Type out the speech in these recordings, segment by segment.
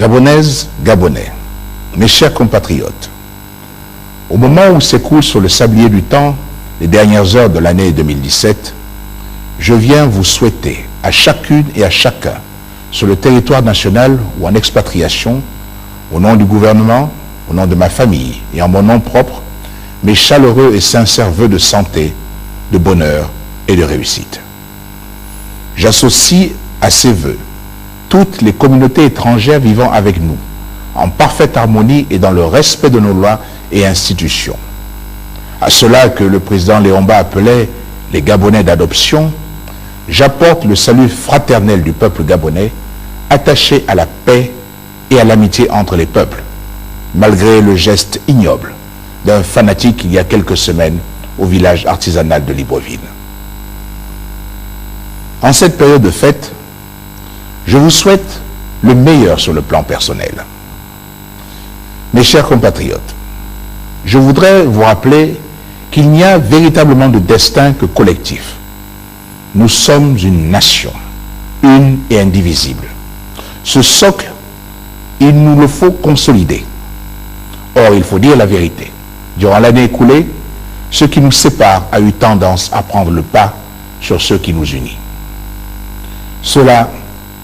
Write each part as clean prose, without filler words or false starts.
Gabonaises, Gabonais, mes chers compatriotes, au moment où s'écoulent sur le sablier du temps les dernières heures de l'année 2017, je viens vous souhaiter à chacune et à chacun, sur le territoire national ou en expatriation, au nom du gouvernement, au nom de ma famille et en mon nom propre, mes chaleureux et sincères vœux de santé, de bonheur et de réussite. J'associe à ces vœux toutes les communautés étrangères vivant avec nous, en parfaite harmonie et dans le respect de nos lois et institutions. À cela que le président Léomba appelait les Gabonais d'adoption, j'apporte le salut fraternel du peuple gabonais, attaché à la paix et à l'amitié entre les peuples, malgré le geste ignoble d'un fanatique il y a quelques semaines au village artisanal de Libreville. En cette période de fête, je vous souhaite le meilleur sur le plan personnel. Mes chers compatriotes, je voudrais vous rappeler qu'il n'y a véritablement de destin que collectif. Nous sommes une nation, une et indivisible. Ce socle, il nous le faut consolider. Or, il faut dire la vérité. Durant l'année écoulée, ce qui nous sépare a eu tendance à prendre le pas sur ce qui nous unit. Cela,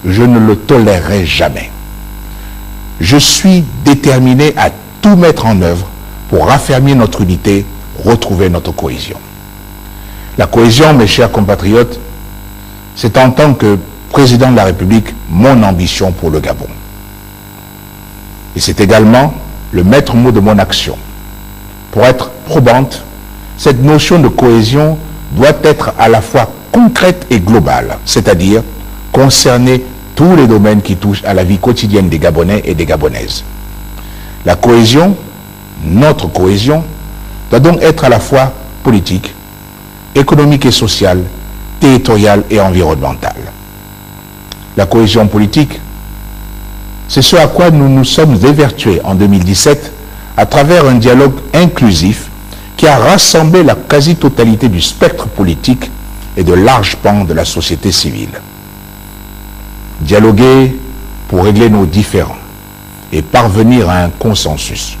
je ne le tolérerai jamais. Je suis déterminé à tout mettre en œuvre pour raffermir notre unité, retrouver notre cohésion. La cohésion, mes chers compatriotes, c'est en tant que président de la République mon ambition pour le Gabon. Et c'est également le maître mot de mon action. Pour être probante, cette notion de cohésion doit être à la fois concrète et globale, c'est-à-dire concerner tous les domaines qui touchent à la vie quotidienne des Gabonais et des Gabonaises. La cohésion, notre cohésion, doit donc être à la fois politique, économique et sociale, territoriale et environnementale. La cohésion politique, c'est ce à quoi nous nous sommes évertués en 2017 à travers un dialogue inclusif qui a rassemblé la quasi-totalité du spectre politique et de larges pans de la société civile. Dialoguer pour régler nos différends et parvenir à un consensus,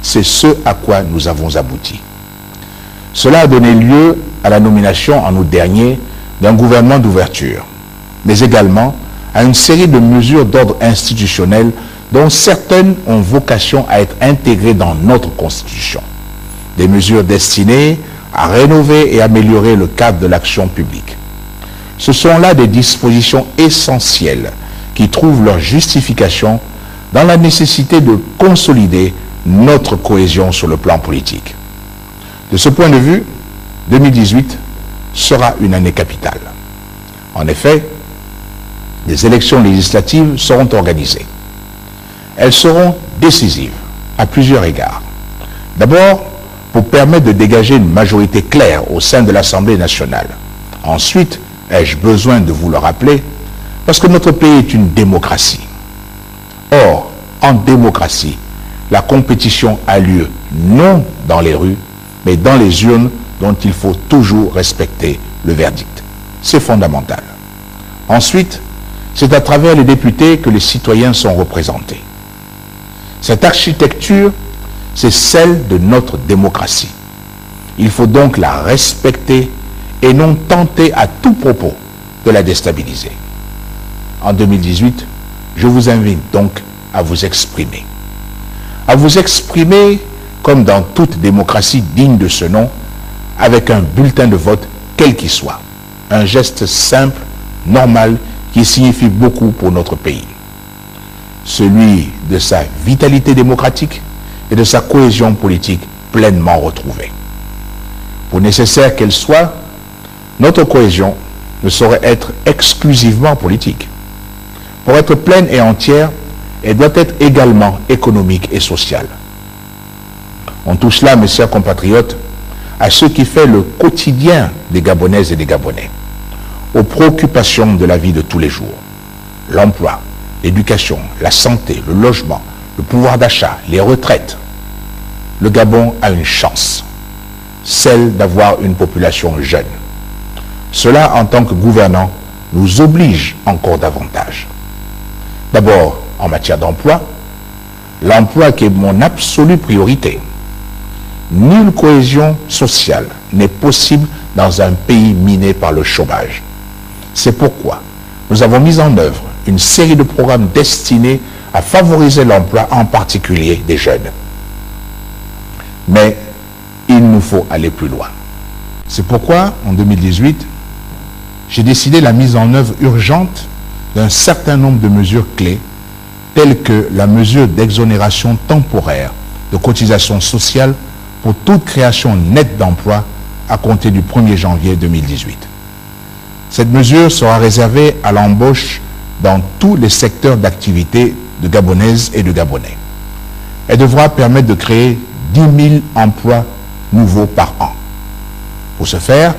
c'est ce à quoi nous avons abouti. Cela a donné lieu à la nomination en août dernier d'un gouvernement d'ouverture, mais également à une série de mesures d'ordre institutionnel dont certaines ont vocation à être intégrées dans notre Constitution. Des mesures destinées à rénover et améliorer le cadre de l'action publique. Ce sont là des dispositions essentielles qui trouvent leur justification dans la nécessité de consolider notre cohésion sur le plan politique. De ce point de vue, 2018 sera une année capitale. En effet, des élections législatives seront organisées. Elles seront décisives à plusieurs égards. D'abord, pour permettre de dégager une majorité claire au sein de l'Assemblée nationale. Ensuite, ai-je besoin de vous le rappeler, parce que notre pays est une démocratie. Or, en démocratie, la compétition a lieu non dans les rues, mais dans les urnes dont il faut toujours respecter le verdict. C'est fondamental. Ensuite, c'est à travers les députés que les citoyens sont représentés. Cette architecture, c'est celle de notre démocratie. Il faut donc la respecter et non tenter à tout propos de la déstabiliser. En 2018, je vous invite donc à vous exprimer. À vous exprimer comme dans toute démocratie digne de ce nom, avec un bulletin de vote quel qu'il soit. Un geste simple, normal, qui signifie beaucoup pour notre pays. Celui de sa vitalité démocratique et de sa cohésion politique pleinement retrouvée. Pour nécessaire qu'elle soit, notre cohésion ne saurait être exclusivement politique. Pour être pleine et entière, elle doit être également économique et sociale. On touche là, mes chers compatriotes, à ce qui fait le quotidien des Gabonaises et des Gabonais, aux préoccupations de la vie de tous les jours. L'emploi, l'éducation, la santé, le logement, le pouvoir d'achat, les retraites. Le Gabon a une chance, celle d'avoir une population jeune. Cela, en tant que gouvernants, nous oblige encore davantage. D'abord, en matière d'emploi, l'emploi qui est mon absolue priorité. Nulle cohésion sociale n'est possible dans un pays miné par le chômage. C'est pourquoi nous avons mis en œuvre une série de programmes destinés à favoriser l'emploi, en particulier des jeunes. Mais il nous faut aller plus loin. C'est pourquoi, en 2018, j'ai décidé la mise en œuvre urgente d'un certain nombre de mesures clés, telles que la mesure d'exonération temporaire de cotisations sociales pour toute création nette d'emplois à compter du 1er janvier 2018. Cette mesure sera réservée à l'embauche dans tous les secteurs d'activité de Gabonaises et de Gabonais. Elle devra permettre de créer 10 000 emplois nouveaux par an. Pour ce faire,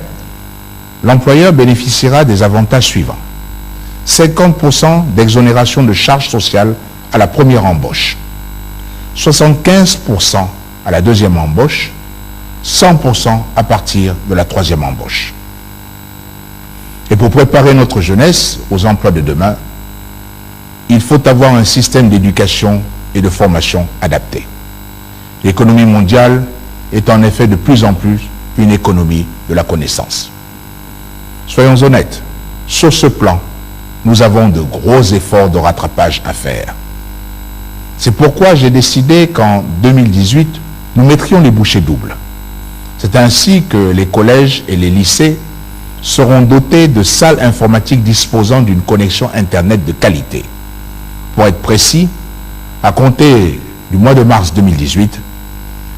l'employeur bénéficiera des avantages suivants. 50% d'exonération de charges sociales à la première embauche, 75% à la deuxième embauche, 100% à partir de la troisième embauche. Et pour préparer notre jeunesse aux emplois de demain, il faut avoir un système d'éducation et de formation adapté. L'économie mondiale est en effet de plus en plus une économie de la connaissance. Soyons honnêtes, sur ce plan, nous avons de gros efforts de rattrapage à faire. C'est pourquoi j'ai décidé qu'en 2018, nous mettrions les bouchées doubles. C'est ainsi que les collèges et les lycées seront dotés de salles informatiques disposant d'une connexion Internet de qualité. Pour être précis, à compter du mois de mars 2018,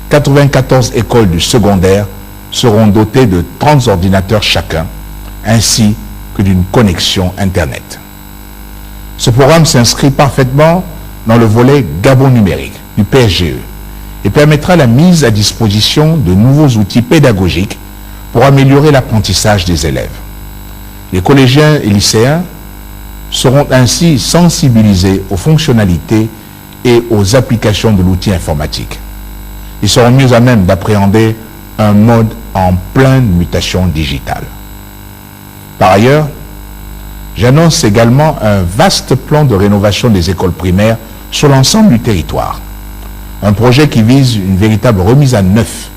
94 écoles du secondaire seront dotées de 30 ordinateurs chacun, ainsi que d'une connexion Internet. Ce programme s'inscrit parfaitement dans le volet Gabon numérique du PSGE et permettra la mise à disposition de nouveaux outils pédagogiques pour améliorer l'apprentissage des élèves. Les collégiens et lycéens seront ainsi sensibilisés aux fonctionnalités et aux applications de l'outil informatique. Ils seront mieux à même d'appréhender un mode en pleine mutation digitale. Par ailleurs, j'annonce également un vaste plan de rénovation des écoles primaires sur l'ensemble du territoire. Un projet qui vise une véritable remise à neuf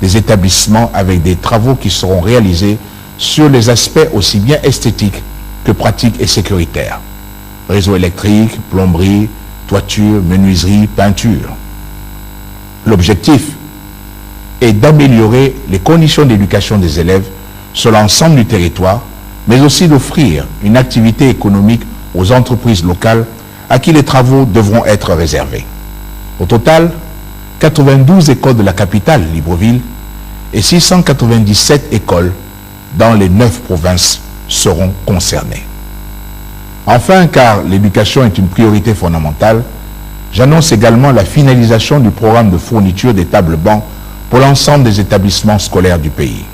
des établissements avec des travaux qui seront réalisés sur les aspects aussi bien esthétiques que pratiques et sécuritaires. Réseau électrique, plomberie, toiture, menuiserie, peinture. L'objectif est d'améliorer les conditions d'éducation des élèves sur l'ensemble du territoire, mais aussi d'offrir une activité économique aux entreprises locales à qui les travaux devront être réservés. Au total, 92 écoles de la capitale, Libreville, et 697 écoles dans les 9 provinces seront concernées. Enfin, car l'éducation est une priorité fondamentale, j'annonce également la finalisation du programme de fourniture des tables-bancs pour l'ensemble des établissements scolaires du pays.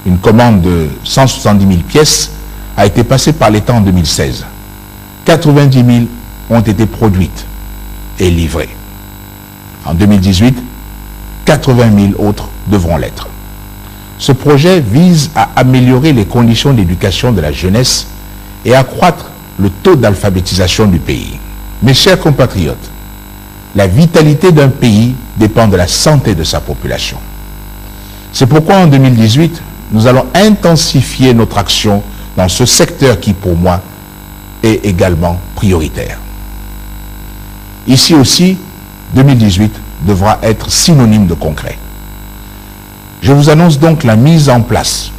Une commande de 170 000 pièces a été passée par l'État en 2016. 90 000 ont été produites et livrées. En 2018, 80 000 autres devront l'être. Ce projet vise à améliorer les conditions d'éducation de la jeunesse et accroître le taux d'alphabétisation du pays. Mes chers compatriotes, la vitalité d'un pays dépend de la santé de sa population. C'est pourquoi en 2018, nous allons intensifier notre action dans ce secteur qui, pour moi, est également prioritaire. Ici aussi, 2018 devra être synonyme de concret. Je vous annonce donc la mise en place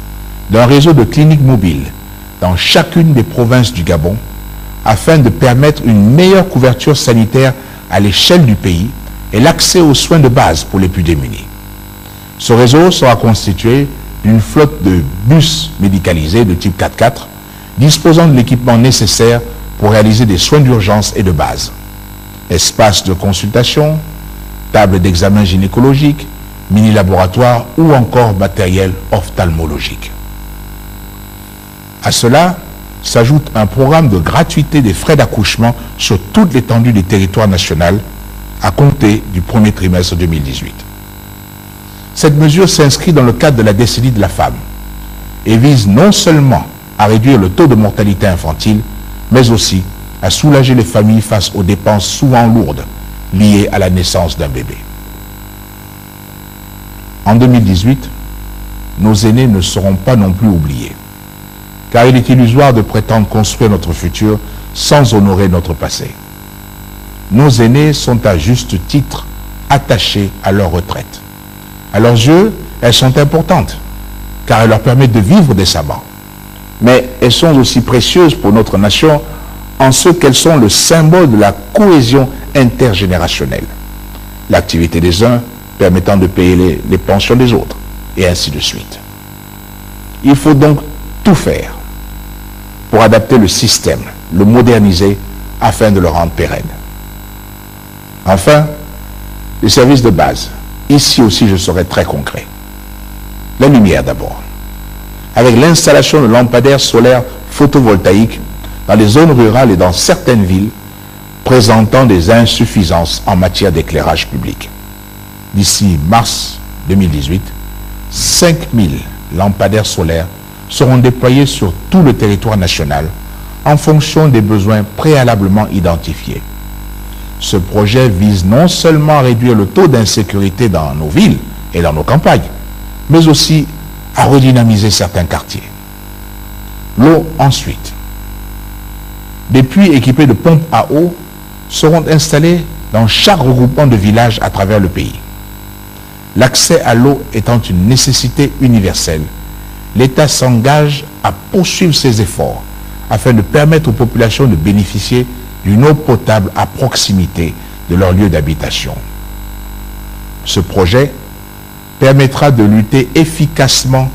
d'un réseau de cliniques mobiles dans chacune des provinces du Gabon afin de permettre une meilleure couverture sanitaire à l'échelle du pays et l'accès aux soins de base pour les plus démunis. Ce réseau sera constitué d'une flotte de bus médicalisés de type 4x4 disposant de l'équipement nécessaire pour réaliser des soins d'urgence et de base. Espaces de consultation, tables d'examen gynécologique, mini-laboratoire ou encore matériel ophtalmologique. À cela s'ajoute un programme de gratuité des frais d'accouchement sur toute l'étendue du territoire national à compter du premier trimestre 2018. Cette mesure s'inscrit dans le cadre de la décennie de la femme et vise non seulement à réduire le taux de mortalité infantile, mais aussi à soulager les familles face aux dépenses souvent lourdes liées à la naissance d'un bébé. En 2018, nos aînés ne seront pas non plus oubliés, car il est illusoire de prétendre construire notre futur sans honorer notre passé. Nos aînés sont à juste titre attachés à leur retraite. À leurs yeux, elles sont importantes, car elles leur permettent de vivre décemment. Mais elles sont aussi précieuses pour notre nation en ce qu'elles sont le symbole de la cohésion intergénérationnelle. L'activité des uns permettant de payer les pensions des autres, et ainsi de suite. Il faut donc tout faire pour adapter le système, le moderniser, afin de le rendre pérenne. Enfin, les services de base. Ici aussi, je serai très concret. La lumière d'abord. Avec l'installation de lampadaires solaires photovoltaïques dans les zones rurales et dans certaines villes présentant des insuffisances en matière d'éclairage public. D'ici mars 2018, 5000 lampadaires solaires seront déployés sur tout le territoire national en fonction des besoins préalablement identifiés. Ce projet vise non seulement à réduire le taux d'insécurité dans nos villes et dans nos campagnes, mais aussi à redynamiser certains quartiers. L'eau ensuite. Des puits équipés de pompes à eau seront installés dans chaque regroupement de villages à travers le pays. L'accès à l'eau étant une nécessité universelle, l'État s'engage à poursuivre ses efforts afin de permettre aux populations de bénéficier d'une eau potable à proximité de leur lieu d'habitation. Ce projet permettra de lutter efficacement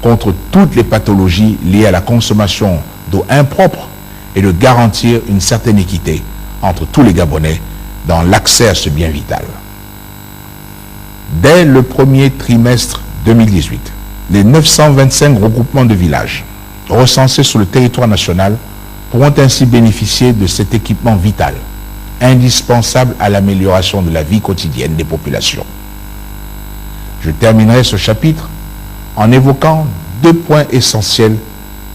contre toutes les pathologies liées à la consommation d'eau impropre et de garantir une certaine équité entre tous les Gabonais dans l'accès à ce bien vital. Dès le premier trimestre 2018, les 925 regroupements de villages recensés sur le territoire national pourront ainsi bénéficier de cet équipement vital, indispensable à l'amélioration de la vie quotidienne des populations. Je terminerai ce chapitre en évoquant 2 points essentiels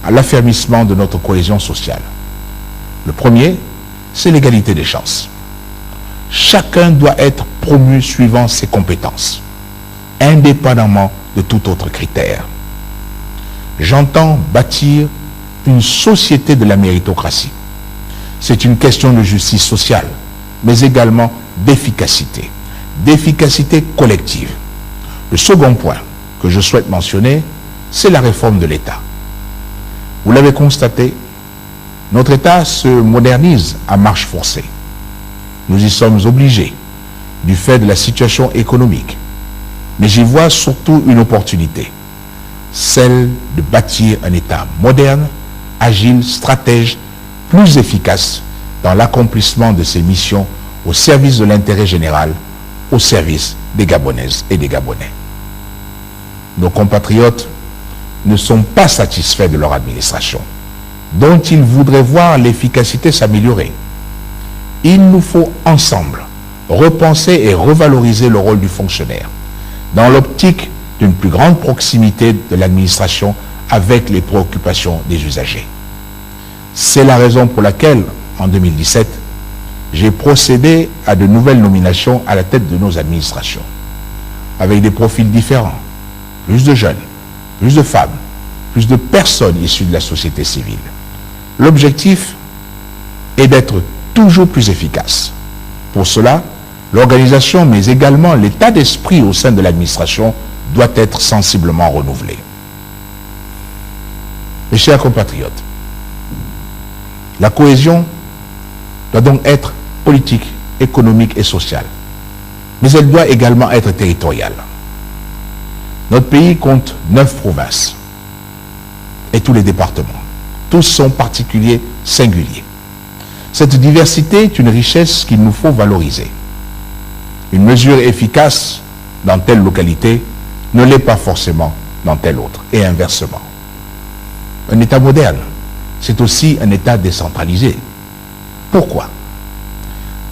à l'affermissement de notre cohésion sociale. Le premier, c'est l'égalité des chances. Chacun doit être promu suivant ses compétences, indépendamment de tout autre critère. J'entends bâtir une société de la méritocratie. C'est une question de justice sociale, mais également d'efficacité collective. Le second point que je souhaite mentionner, c'est la réforme de l'État. Vous l'avez constaté, notre État se modernise à marche forcée. Nous y sommes obligés, du fait de la situation économique. Mais j'y vois surtout une opportunité, celle de bâtir un État moderne, agile, stratège, plus efficace dans l'accomplissement de ses missions au service de l'intérêt général, au service des Gabonaises et des Gabonais. Nos compatriotes ne sont pas satisfaits de leur administration, dont ils voudraient voir l'efficacité s'améliorer. Il nous faut ensemble repenser et revaloriser le rôle du fonctionnaire dans l'optique d'une plus grande proximité de l'administration avec les préoccupations des usagers. C'est la raison pour laquelle, en 2017, j'ai procédé à de nouvelles nominations à la tête de nos administrations, avec des profils différents, plus de jeunes, plus de femmes, plus de personnes issues de la société civile. L'objectif est d'être toujours plus efficace. Pour cela, l'organisation, mais également l'état d'esprit au sein de l'administration doit être sensiblement renouvelé. Mes chers compatriotes, la cohésion doit donc être politique, économique et sociale, mais elle doit également être territoriale. Notre pays compte 9 provinces et tous les départements. Tous sont particuliers, singuliers. Cette diversité est une richesse qu'il nous faut valoriser. Une mesure efficace dans telle localité ne l'est pas forcément dans telle autre, et inversement. Un État moderne, c'est aussi un État décentralisé. Pourquoi?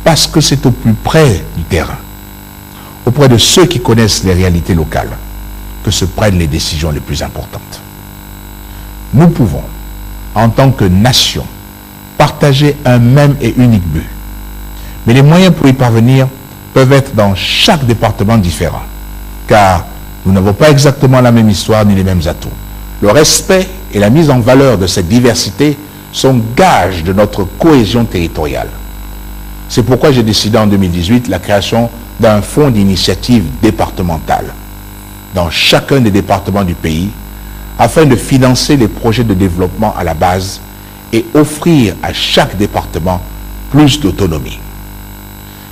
Parce que c'est au plus près du terrain, auprès de ceux qui connaissent les réalités locales, que se prennent les décisions les plus importantes. Nous pouvons, en tant que nation, partager un même et unique but. Mais les moyens pour y parvenir peuvent être dans chaque département différent, car nous n'avons pas exactement la même histoire ni les mêmes atouts. Le respect et la mise en valeur de cette diversité sont gages de notre cohésion territoriale. C'est pourquoi j'ai décidé en 2018 la création d'un fonds d'initiative départementale dans chacun des départements du pays afin de financer les projets de développement à la base et offrir à chaque département plus d'autonomie.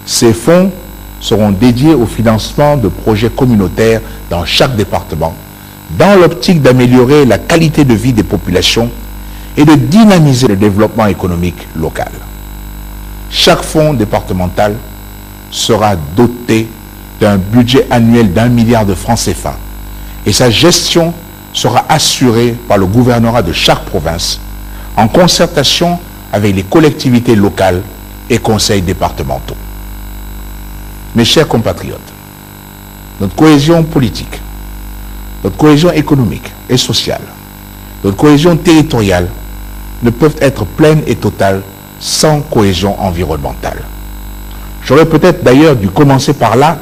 Ces fonds seront dédiés au financement de projets communautaires dans chaque département, dans l'optique d'améliorer la qualité de vie des populations et de dynamiser le développement économique local. Chaque fonds départemental sera doté d'un budget annuel d'1 milliard de francs CFA et sa gestion sera assurée par le gouvernorat de chaque province en concertation avec les collectivités locales et conseils départementaux. Mes chers compatriotes, notre cohésion politique, notre cohésion économique et sociale, notre cohésion territoriale ne peuvent être pleines et totales sans cohésion environnementale. J'aurais peut-être d'ailleurs dû commencer par là,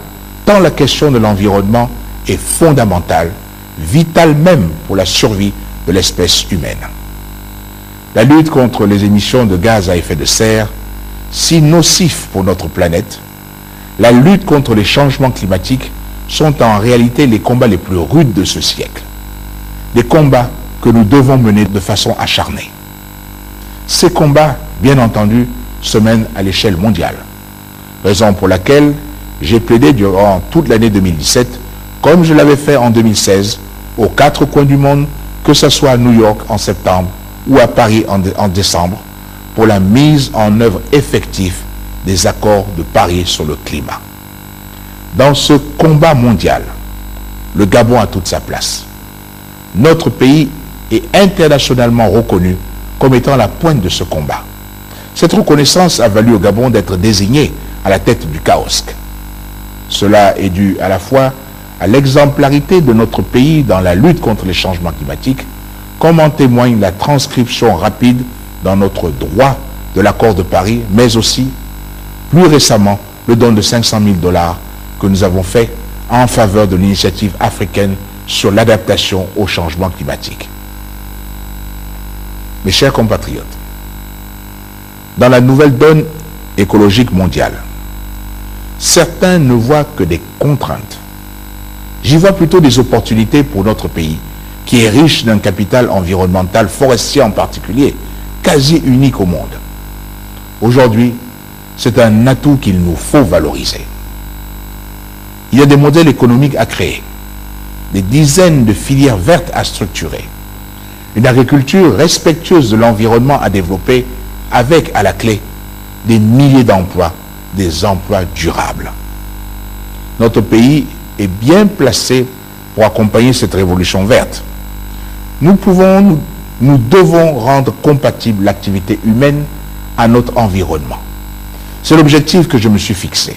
tant la question de l'environnement est fondamentale, vitale même pour la survie de l'espèce humaine. La lutte contre les émissions de gaz à effet de serre, si nocifs pour notre planète, la lutte contre les changements climatiques sont en réalité les combats les plus rudes de ce siècle. Des combats que nous devons mener de façon acharnée. Ces combats, bien entendu, se mènent à l'échelle mondiale. Raison pour laquelle j'ai plaidé durant toute l'année 2017, comme je l'avais fait en 2016, aux 4 coins du monde, que ce soit à New York en septembre ou à Paris en décembre, pour la mise en œuvre effective des accords de Paris sur le climat. Dans ce combat mondial, le Gabon a toute sa place. Notre pays est internationalement reconnu comme étant la pointe de ce combat. Cette reconnaissance a valu au Gabon d'être désigné à la tête du CAOSC. Cela est dû à la fois à l'exemplarité de notre pays dans la lutte contre les changements climatiques, comme en témoigne la transcription rapide dans notre droit de l'accord de Paris, mais aussi, plus récemment, le don de 500 000 $ que nous avons fait en faveur de l'initiative africaine sur l'adaptation au changement climatique. Mes chers compatriotes, dans la nouvelle donne écologique mondiale, certains ne voient que des contraintes. J'y vois plutôt des opportunités pour notre pays, qui est riche d'un capital environnemental forestier en particulier, quasi unique au monde. Aujourd'hui, c'est un atout qu'il nous faut valoriser. Il y a des modèles économiques à créer, des dizaines de filières vertes à structurer, une agriculture respectueuse de l'environnement à développer, avec à la clé des milliers d'emplois, des emplois durables. Notre pays est bien placé pour accompagner cette révolution verte. Nous devons rendre compatible l'activité humaine à notre environnement. C'est l'objectif que je me suis fixé.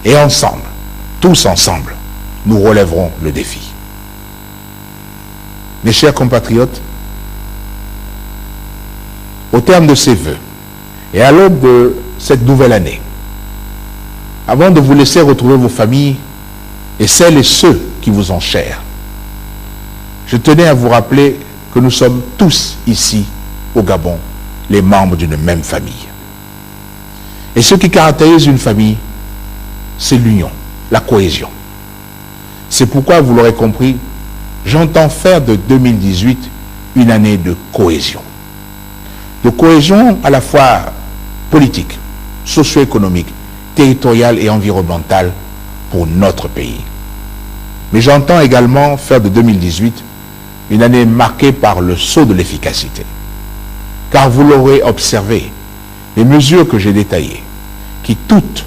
Et ensemble, tous ensemble, nous relèverons le défi. Mes chers compatriotes, au terme de ces vœux et à l'aube de cette nouvelle année, avant de vous laisser retrouver vos familles et celles et ceux qui vous ont chers, je tenais à vous rappeler que nous sommes tous ici au Gabon les membres d'une même famille. Et ce qui caractérise une famille, c'est l'union, la cohésion. C'est pourquoi, vous l'aurez compris, j'entends faire de 2018 une année de cohésion. De cohésion à la fois politique, socio-économique, territoriale et environnementale pour notre pays. Mais j'entends également faire de 2018 une année marquée par le saut de l'efficacité. Car vous l'aurez observé, les mesures que j'ai détaillées, qui toutes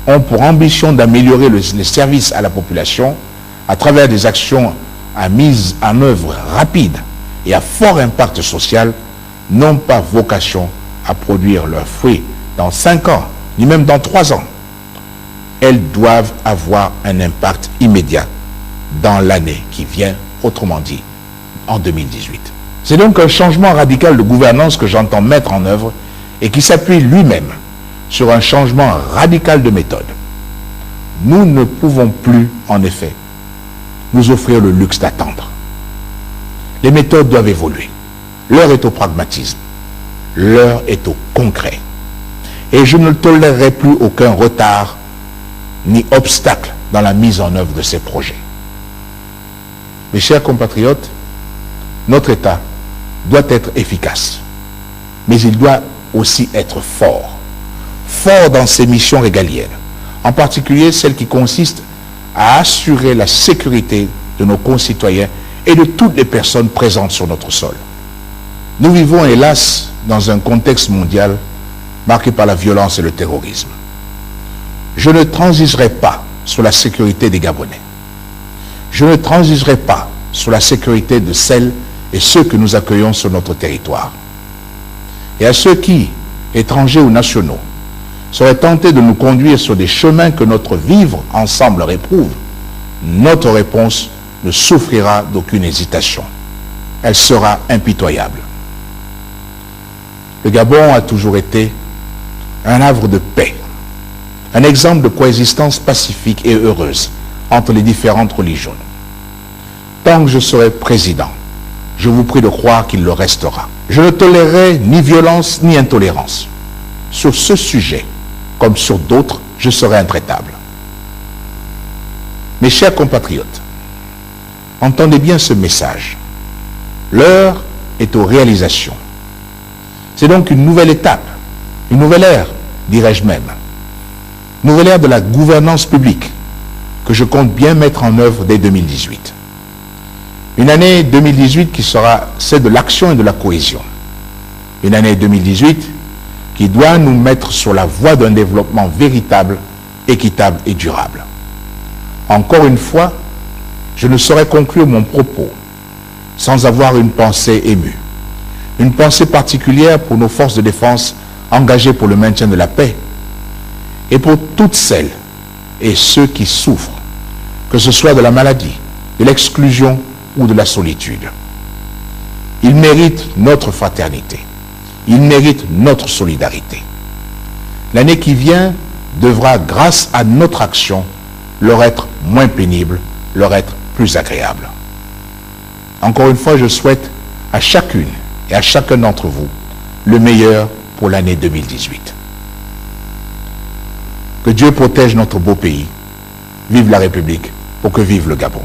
ont pour ambition d'améliorer les services à la population à travers des actions à mise en œuvre rapide et à fort impact social, n'ont pas vocation à produire leurs fruits dans 5 ans, ni même dans 3 ans. Elles doivent avoir un impact immédiat dans l'année qui vient, autrement dit, en 2018. C'est donc un changement radical de gouvernance que j'entends mettre en œuvre et qui s'appuie lui-même sur un changement radical de méthode. Nous ne pouvons plus, en effet, nous offrir le luxe d'attendre. Les méthodes doivent évoluer. L'heure est au pragmatisme. L'heure est au concret. Et je ne tolérerai plus aucun retard ni obstacle dans la mise en œuvre de ces projets. Mes chers compatriotes, notre État doit être efficace, mais il doit aussi être fort. Fort dans ses missions régaliennes, en particulier celle qui consiste à assurer la sécurité de nos concitoyens et de toutes les personnes présentes sur notre sol. Nous vivons hélas dans un contexte mondial marqué par la violence et le terrorisme. Je ne transigerai pas sur la sécurité des Gabonais. Je ne transigerai pas sur la sécurité de celles et ceux que nous accueillons sur notre territoire. Et à ceux qui, étrangers ou nationaux, seraient tentés de nous conduire sur des chemins que notre vivre ensemble réprouve, notre réponse ne souffrira d'aucune hésitation. Elle sera impitoyable. Le Gabon a toujours été un havre de paix, un exemple de coexistence pacifique et heureuse entre les différentes religions. Tant que je serai président, je vous prie de croire qu'il le restera. Je ne tolérerai ni violence ni intolérance. Sur ce sujet, comme sur d'autres, je serai intraitable. Mes chers compatriotes, entendez bien ce message. L'heure est aux réalisations. C'est donc une nouvelle étape, une nouvelle ère, dirais-je même. Nouvelle ère de la gouvernance publique que je compte bien mettre en œuvre dès 2018. Une année 2018 qui sera celle de l'action et de la cohésion. Une année 2018 qui doit nous mettre sur la voie d'un développement véritable, équitable et durable. Encore une fois, je ne saurais conclure mon propos sans avoir une pensée émue. Une pensée particulière pour nos forces de défense engagées pour le maintien de la paix et pour toutes celles et ceux qui souffrent, que ce soit de la maladie, de l'exclusion ou de la solitude. Ils méritent notre fraternité. Ils méritent notre solidarité. L'année qui vient devra, grâce à notre action, leur être moins pénible, leur être plus agréable. Encore une fois, je souhaite à chacune et à chacun d'entre vous le meilleur pour l'année 2018. Que Dieu protège notre beau pays. Vive la République, pour que vive le Gabon.